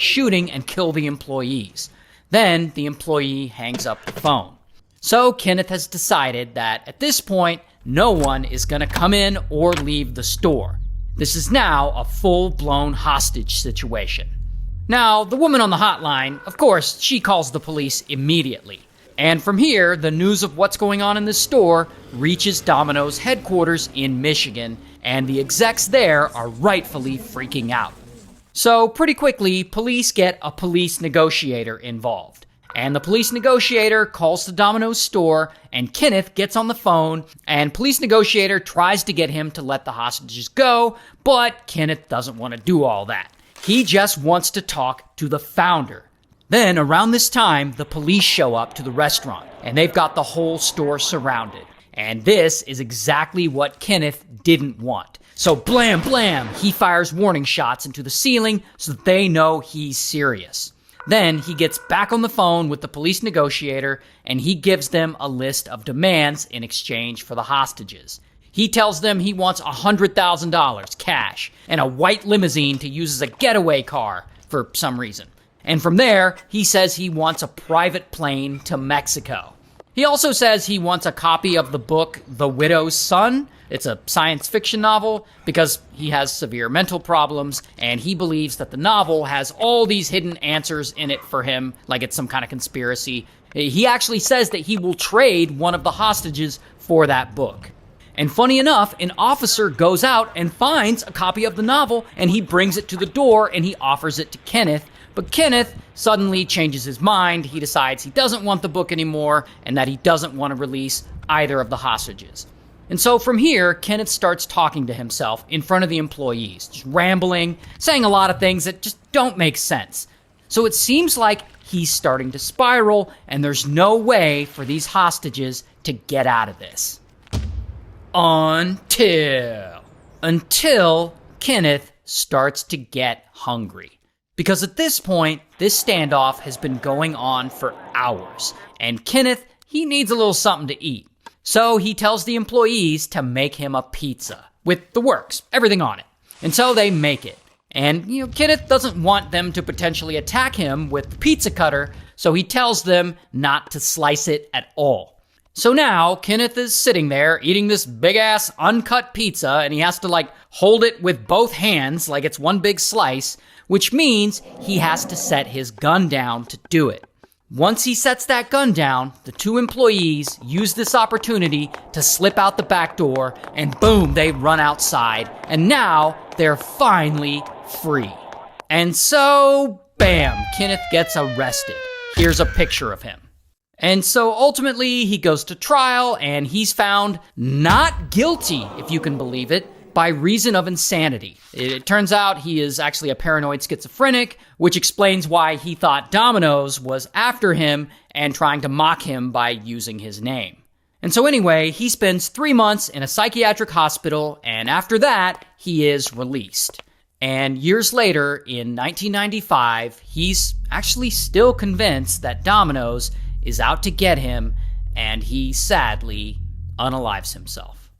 shooting and kill the employees. Then the employee hangs up the phone. So Kenneth has decided that at this point, no one is going to come in or leave the store. This is now a full-blown hostage situation. Now, the woman on the hotline, of course, she calls the police immediately. And from here, the news of what's going on in this store reaches Domino's headquarters in Michigan, and the execs there are rightfully freaking out. So pretty quickly, police get a police negotiator involved. And the police negotiator calls the Domino's store, and Kenneth gets on the phone, and police negotiator tries to get him to let the hostages go, but Kenneth doesn't want to do all that. He just wants to talk to the founder. Then, around this time, the police show up to the restaurant, and they've got the whole store surrounded. And this is exactly what Kenneth didn't want. So blam, blam, he fires warning shots into the ceiling so that they know he's serious. Then he gets back on the phone with the police negotiator, and he gives them a list of demands in exchange for the hostages. He tells them he wants $100,000 cash and a white limousine to use as a getaway car for some reason. And from there, he says he wants a private plane to Mexico. He also says he wants a copy of the book The Widow's Son. It's a science fiction novel because he has severe mental problems, and he believes that the novel has all these hidden answers in it for him, like it's some kind of conspiracy. He actually says that he will trade one of the hostages for that book. And funny enough, an officer goes out and finds a copy of the novel, and he brings it to the door, and he offers it to Kenneth. But Kenneth suddenly changes his mind. He decides he doesn't want the book anymore, and that he doesn't want to release either of the hostages. And so from here, Kenneth starts talking to himself in front of the employees, just rambling, saying a lot of things that just don't make sense. So it seems like he's starting to spiral, and there's no way for these hostages to get out of this. Until Kenneth starts to get hungry. Because at this point, this standoff has been going on for hours, and Kenneth, he needs a little something to eat. So he tells the employees to make him a pizza with the works, everything on it. And so they make it. And, Kenneth doesn't want them to potentially attack him with the pizza cutter, so he tells them not to slice it at all. So now, Kenneth is sitting there eating this big-ass uncut pizza, and he has to, hold it with both hands like it's one big slice, which means he has to set his gun down to do it. Once he sets that gun down, the two employees use this opportunity to slip out the back door, and boom, they run outside, and now they're finally free. And so, bam, Kenneth gets arrested. Here's a picture of him. And so ultimately, he goes to trial, and he's found not guilty, if you can believe it, by reason of insanity. It turns out he is actually a paranoid schizophrenic, which explains why he thought Domino's was after him and trying to mock him by using his name. And so anyway, he spends 3 months in a psychiatric hospital, and after that, he is released. And years later, in 1995, he's actually still convinced that Domino's is out to get him, and he sadly unalives himself.